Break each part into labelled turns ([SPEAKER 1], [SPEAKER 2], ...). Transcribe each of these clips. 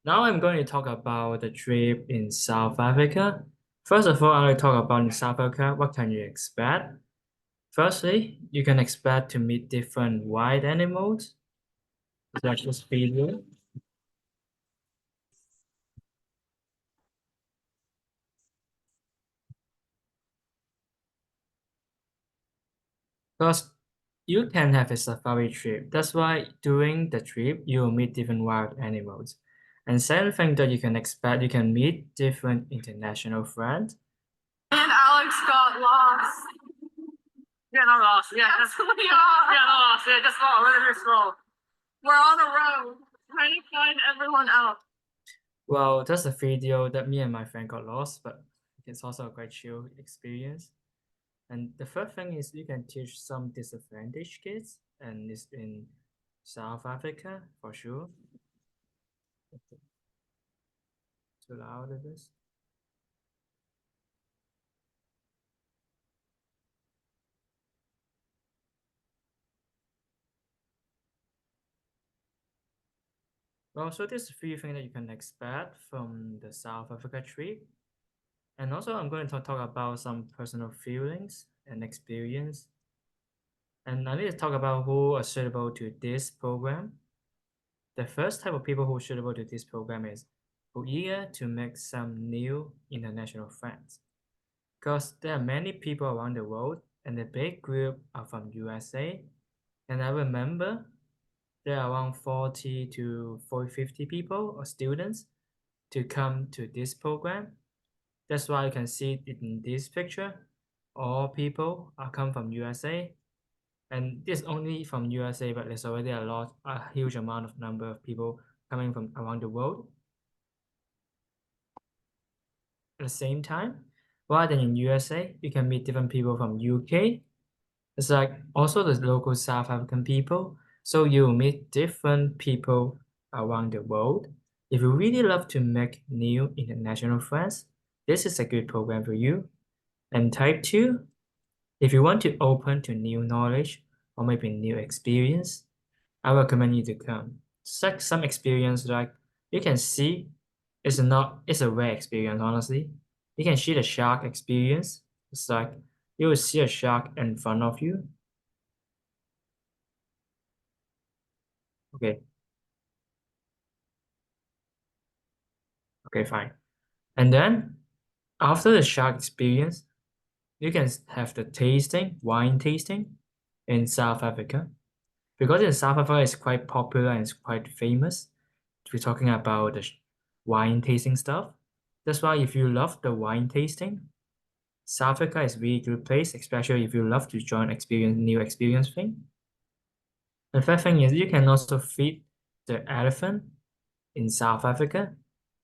[SPEAKER 1] Now I'm going to talk about the trip in South Africa. First of all, I'm going to talk about in South Africa, what can you expect? Firstly, you can expect to meet different wild animals, such as video. Because you can have a safari trip. That's why during the trip, you will meet different wild animals. And second thing that you can expect, you can meet different international friends.
[SPEAKER 2] And Alex got lost. Yeah, not lost. Yeah, just yeah, not lost. Yeah, just slow. Really slow. We're on a road trying to find everyone out.
[SPEAKER 1] Well, that's a video that me and my friend got lost, but it's also a quite chill experience. And the third thing is you can teach some disadvantaged kids, and it's in South Africa for sure. Too loud of this. Well, so there's a few things that you can expect from the South Africa trip. And also I'm going to talk about some personal feelings and experience. And I need to talk about who are suitable to this program. The first type of people who are suitable to this program is who eager to make some new international friends. Because there are many people around the world and the big group are from USA. And I remember there are around 40 to 40, 50 people or students to come to this program. That's why you can see it in this picture. All people are come from USA. And this only from USA, but there's already a huge amount of number of people coming from around the world. At the same time, rather than in USA, you can meet different people from UK. It's like also the local South African people. So you meet different people around the world. If you really love to make new international friends, this is a good program for you. And type two, if you want to open to new knowledge or maybe new experience, I recommend you to come. Such some experience like you can see it's a rare experience, honestly. You can see the shark experience. It's like you will see a shark in front of you. Okay, okay, fine. And then after the shark experience, you can have the wine tasting in South Africa. Because in South Africa it's quite popular and it's quite famous. We're talking about the wine tasting stuff. That's why if you love the wine tasting, South Africa is a really good place, especially if you love to join new experience thing. The third thing is you can also feed the elephant in South Africa.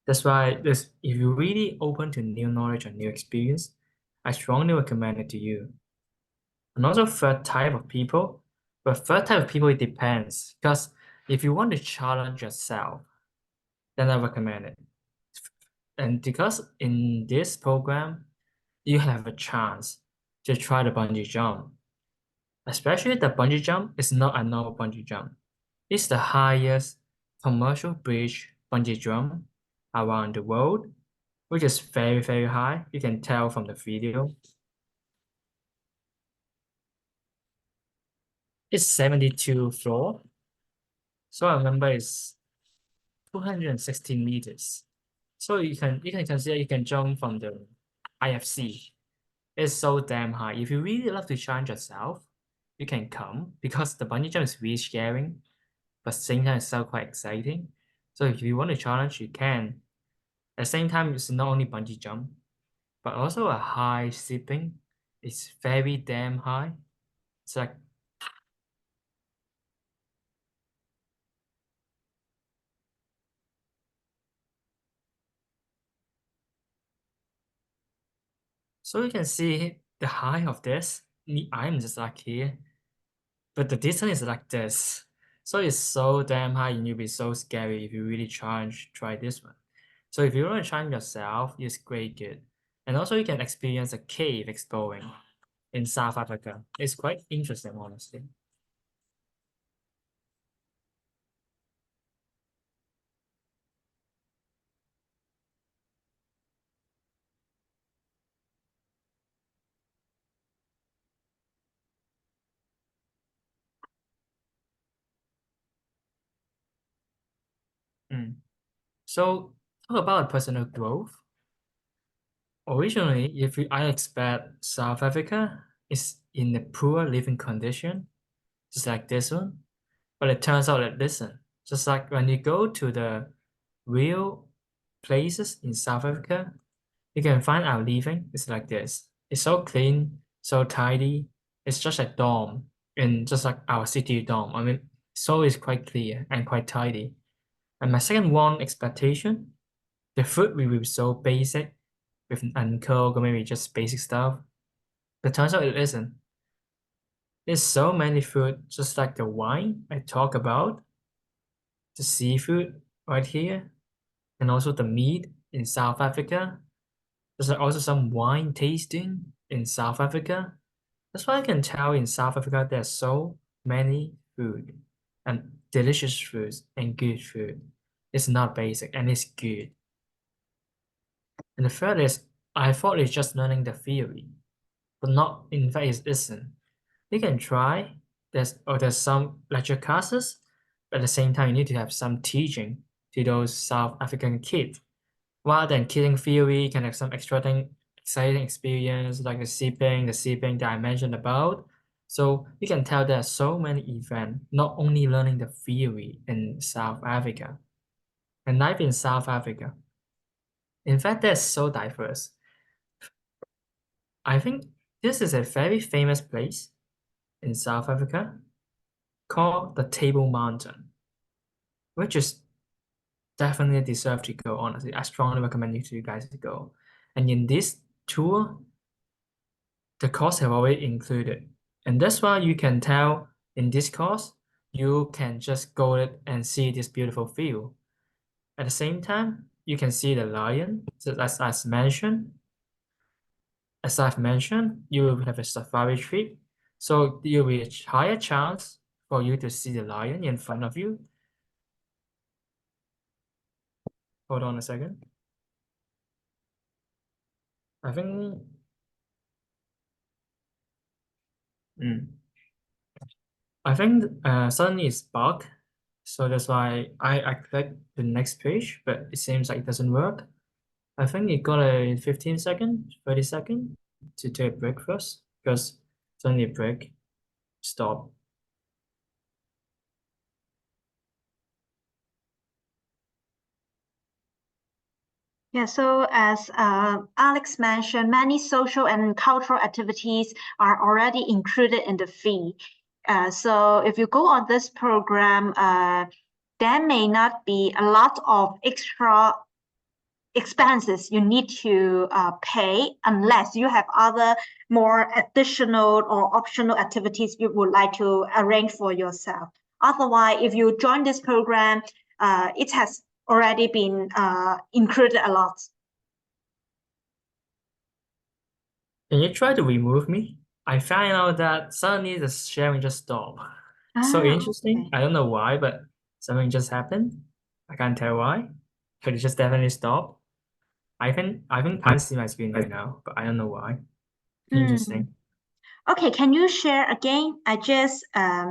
[SPEAKER 1] That's why if you're really open to new knowledge and new experience, I strongly recommend it to you. And also third type of people, but third type of people it depends. Because if you want to challenge yourself, then I recommend it. And because in this program, you have a chance to try the bungee jump. Especially the bungee jump is not a normal bungee jump. It's the highest commercial bridge bungee jump around the world, which is very, very high. You can tell from the video. It's 72 floor. So I remember it's 216 meters. So you can consider you can jump from the IFC. It's so damn high. If you really love to challenge yourself, you can come because the bungee jump is really scary, but at the same time it's so quite exciting. So if you want to challenge, you can. At the same time, it's not only bungee jump, but also a high zipping. It's very damn high. It's like so you can see the height of this. I'm just like here, but the distance is like this. So it's so damn high and you'll be so scary if you really try this one. So if you want to challenge yourself, it's great good. And also you can experience a cave exploring in South Africa. It's quite interesting, honestly. So talk about personal growth. Originally, I expect South Africa is in a poor living condition, just like this one. But it turns out that listen, just like when you go to the real places in South Africa, you can find our living is like this. It's so clean, so tidy. It's just a dorm, and just like our city dorm. I mean, so it's quite clear and quite tidy. And my second one expectation, the food will be so basic, with uncooked or maybe just basic stuff. But turns out it isn't. There's so many food, just like the wine I talk about, the seafood right here, and also the meat in South Africa. There's also some wine tasting in South Africa. That's why I can tell in South Africa there's so many food and delicious foods and good food. It's not basic and it's good. And the third is I thought it's just learning the theory, but not in fact it isn't. You can try. There's some lecture classes, but at the same time you need to have some teaching to those South African kids. Rather than killing theory, you can have some exciting experience like the sipping that I mentioned about. So you can tell there are so many events, not only learning the theory in South Africa and life in South Africa. In fact, they're so diverse. I think this is a very famous place in South Africa called the Table Mountain, which is definitely deserve to go, honestly. I strongly recommend you guys to go. And in this tour, the costs have already included. And that's why you can tell in this course, you can just go it and see this beautiful view. At the same time, you can see the lion. So as I've mentioned, you will have a safari trip. So there will be a higher chance for you to see the lion in front of you. Hold on a second. I think mm, suddenly it's bug. So that's why I click the next page, but it seems like it doesn't work. I think it got a 15 second, 30 second to take a break first because suddenly break, stop.
[SPEAKER 3] Yeah, so as Alex mentioned, many social and cultural activities are already included in the fee. So if you go on this program, there may not be a lot of extra expenses you need to pay unless you have other more additional or optional activities you would like to arrange for yourself. Otherwise, if you join this program, it has already been included a lot.
[SPEAKER 1] Can you try to remove me? I found out that suddenly the sharing just stopped. So interesting.
[SPEAKER 3] Okay.
[SPEAKER 1] I don't know why, but something just happened. I can't tell why. But it just definitely stopped. I think can't see my screen right now, but I don't know why.
[SPEAKER 3] Hmm.
[SPEAKER 1] Interesting.
[SPEAKER 3] Okay, can you share again? I just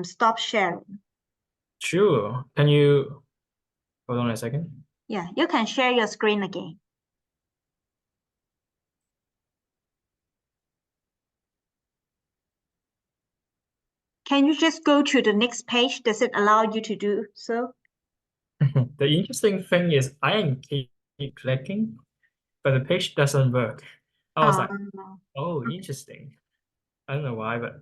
[SPEAKER 3] stopped sharing.
[SPEAKER 1] Sure. Can you hold on a second?
[SPEAKER 3] Yeah, you can share your screen again. Can you just go to the next page? Does it allow you to do so?
[SPEAKER 1] The interesting thing is I am keep clicking, but the page doesn't work. I was like, oh, interesting. I don't know why, but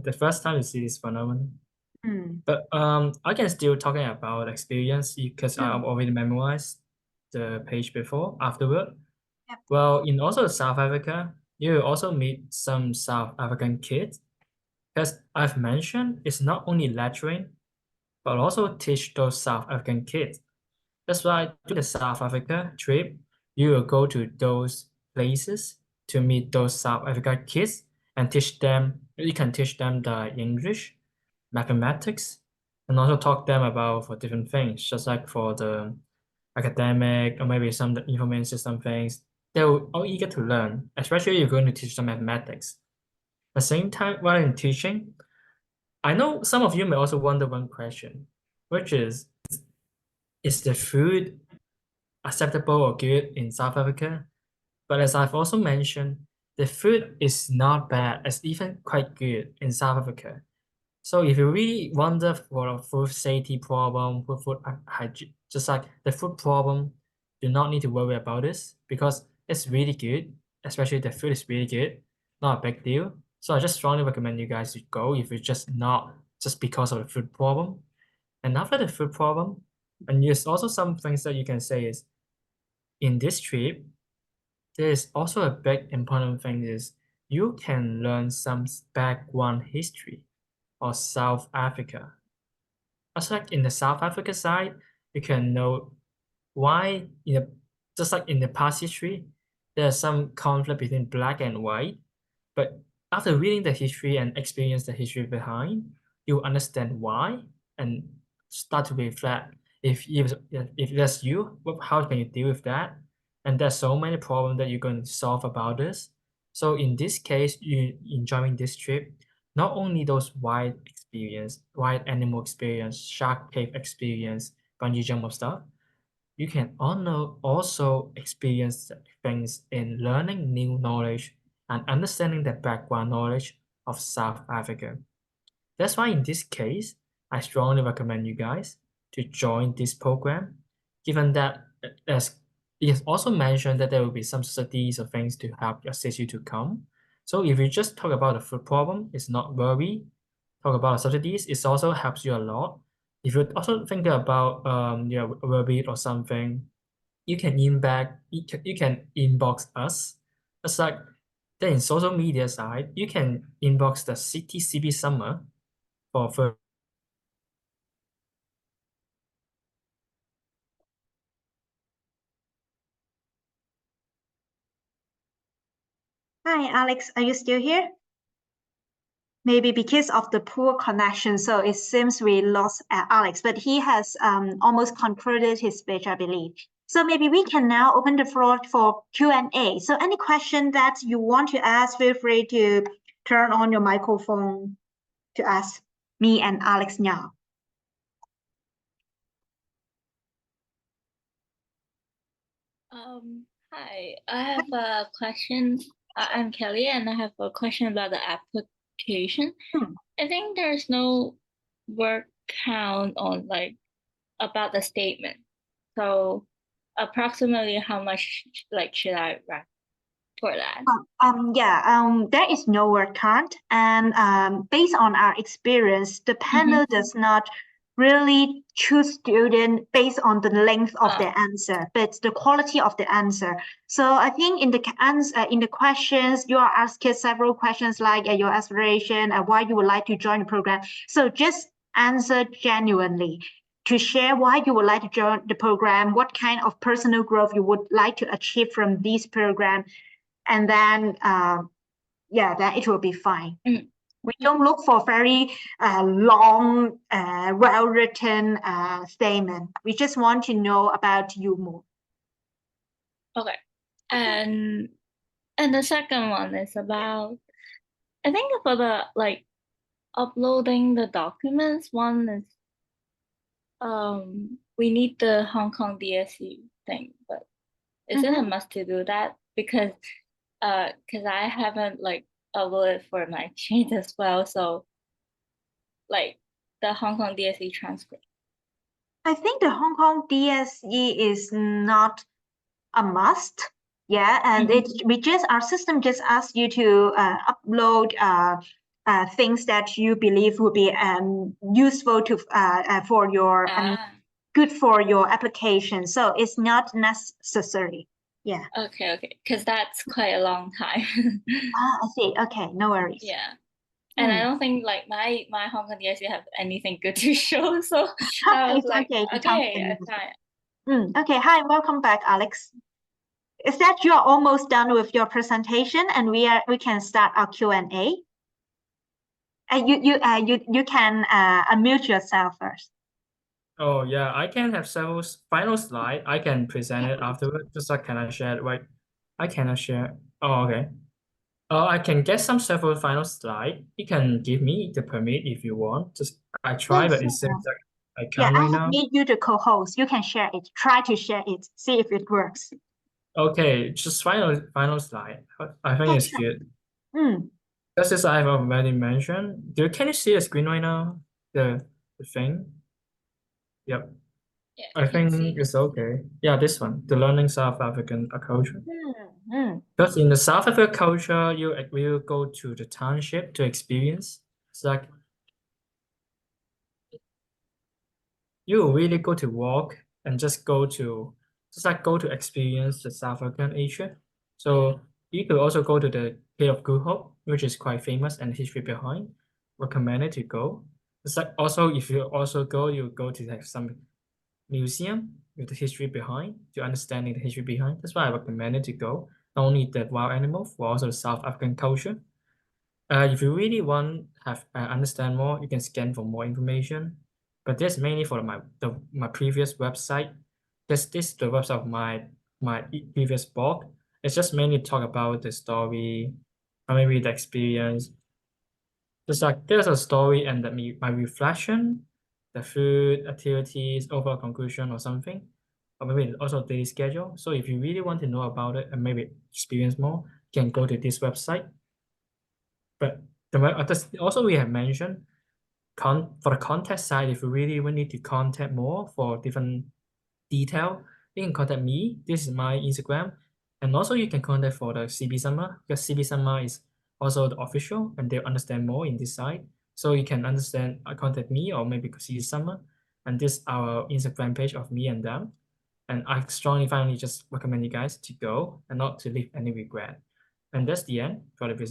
[SPEAKER 1] the first time you see this phenomenon.
[SPEAKER 3] Hmm.
[SPEAKER 1] But I can still talking about experience because I've
[SPEAKER 3] Hmm.
[SPEAKER 1] already memorized the page before afterward.
[SPEAKER 3] Yep.
[SPEAKER 1] Well, in also South Africa, you will also meet some South African kids. As I've mentioned, it's not only lecturing, but also teach those South African kids. That's why during the South Africa trip, you will go to those places to meet those South Africa kids and teach them. You can teach them the English, mathematics, and also talk them about for different things, just like for the academic or maybe some information system things. They're all eager to learn, especially if you're going to teach them mathematics. At the same time, while in teaching, I know some of you may also wonder one question, which is the food acceptable or good in South Africa. But as I've also mentioned, the food is not bad, it's even quite good in South Africa. So if you really wonder for a food safety problem, food hygiene, just like the food problem, do not need to worry about this because it's really good, especially the food is really good, not a big deal. So I just strongly recommend you guys to go if it's just not just because of the food problem. And after the food problem, and there's also some things that you can say is in this trip, there is also a big important thing is you can learn some background history of South Africa. Just like in the South Africa side, you can know why just like in the past history, there's some conflict between black and white. But after reading the history and experience the history behind, you understand why and start to reflect. If that's you, how can you deal with that? And there's so many problems that you're going to solve about this. So in this case, you enjoying this trip, not only those wild experience, wild animal experience, shark cave experience, bungee jump of stuff, you can also experience things in learning new knowledge and understanding the background knowledge of South Africa. That's why in this case, I strongly recommend you guys to join this program, given that as it is also mentioned that there will be some subsidies or things to help assist you to come. So if you just talk about the food problem, it's not worry. Talk about subsidies, it also helps you a lot. If you also think about worried or something, you can inbox us. It's like then in social media side, you can inbox the CTCB Summer for
[SPEAKER 3] Hi, Alex, are you still here? Maybe because of the poor connection, so it seems we lost Alex, but he has almost concluded his speech, I believe. So maybe we can now open the floor for Q&A. So any question that you want to ask, feel free to turn on your microphone to ask me and Alex now.
[SPEAKER 4] Hi, I have a question. I'm Kelly, and I have a question about the application. I think there's no word count on about the statement. So approximately how much should I write for that?
[SPEAKER 3] There is no word count, and based on our experience, the panel does not really choose student based on the length of their answer, but the quality of the answer. So I think in the answer, in the questions, you are asked several questions like your aspiration and why you would like to join the program. So just answer genuinely to share why you would like to join the program, what kind of personal growth you would like to achieve from this program, and then then it will be fine. We don't look for very long, well-written statement. We just want to know about you more.
[SPEAKER 4] Okay. And the second one is about, I think for the uploading the documents, one is we need the Hong Kong DSE thing, but is it a must to do that? Because I haven't uploaded for my exchange as well, so the Hong Kong DSE transcript.
[SPEAKER 3] I think the Hong Kong DSE is not a must. Yeah, and our system just asks you to upload things that you believe would be useful to for your good for your application. So it's not necessary. Yeah.
[SPEAKER 4] Okay, because that's quite a long time.
[SPEAKER 3] I see. Okay, no worries.
[SPEAKER 4] Yeah. And I don't think my Hong Kong DSE have anything good to show. So I was okay, fine.
[SPEAKER 3] Okay, hi, welcome back, Alex. Is that you're almost done with your presentation and we can start our Q&A? You can unmute yourself first.
[SPEAKER 1] Oh yeah, I can have several final slide. I can present it afterward. Just like can I share it? Right? I cannot share. Oh okay. I can get some several final slide. You can give me the permit if you want. Just I try, but it seems like I
[SPEAKER 3] Yeah,
[SPEAKER 1] can't
[SPEAKER 3] I
[SPEAKER 1] right
[SPEAKER 3] have
[SPEAKER 1] now.
[SPEAKER 3] made you the co-host. You can share it. Try to share it. See if it works.
[SPEAKER 1] Okay, just final slide. I think
[SPEAKER 3] Yeah,
[SPEAKER 1] it's
[SPEAKER 3] sure.
[SPEAKER 1] good.
[SPEAKER 3] Mm.
[SPEAKER 1] Just as I've already mentioned, can you see the screen right now? The thing? Yep.
[SPEAKER 4] Yeah,
[SPEAKER 1] I
[SPEAKER 4] can see
[SPEAKER 1] think it's okay. Yeah, this one, the learning South African culture.
[SPEAKER 3] Mm.
[SPEAKER 1] Because in the South African culture, you will go to the township to experience. It's like you really go to walk and just go to experience the South African Asia. So you could also go to the Cape of Good Hope, which is quite famous and history behind. Recommended to go. It's like also if you also go, you go to like some museum with the history behind to understanding the history behind. That's why I recommended to go. Not only the wild animal, but also the South African culture. If you really want have understand more, you can scan for more information. But this mainly for my previous website. This the website of my previous blog. It's just mainly talk about the story, or maybe the experience. Just like there's a story and my reflection, the food, activities, overall conclusion or something, or maybe also daily schedule. So if you really want to know about it and maybe experience more, you can go to this website. But also we have mentioned for the contact side, if you really need to contact more for different detail, you can contact me. This is my Instagram. And also you can contact for the CB Summer because CB Summer is also the official and they understand more in this side. So you can contact me or maybe CB Summer. And this our Instagram page of me and them. And I strongly finally just recommend you guys to go and not to leave any regret. And that's the end for the visit.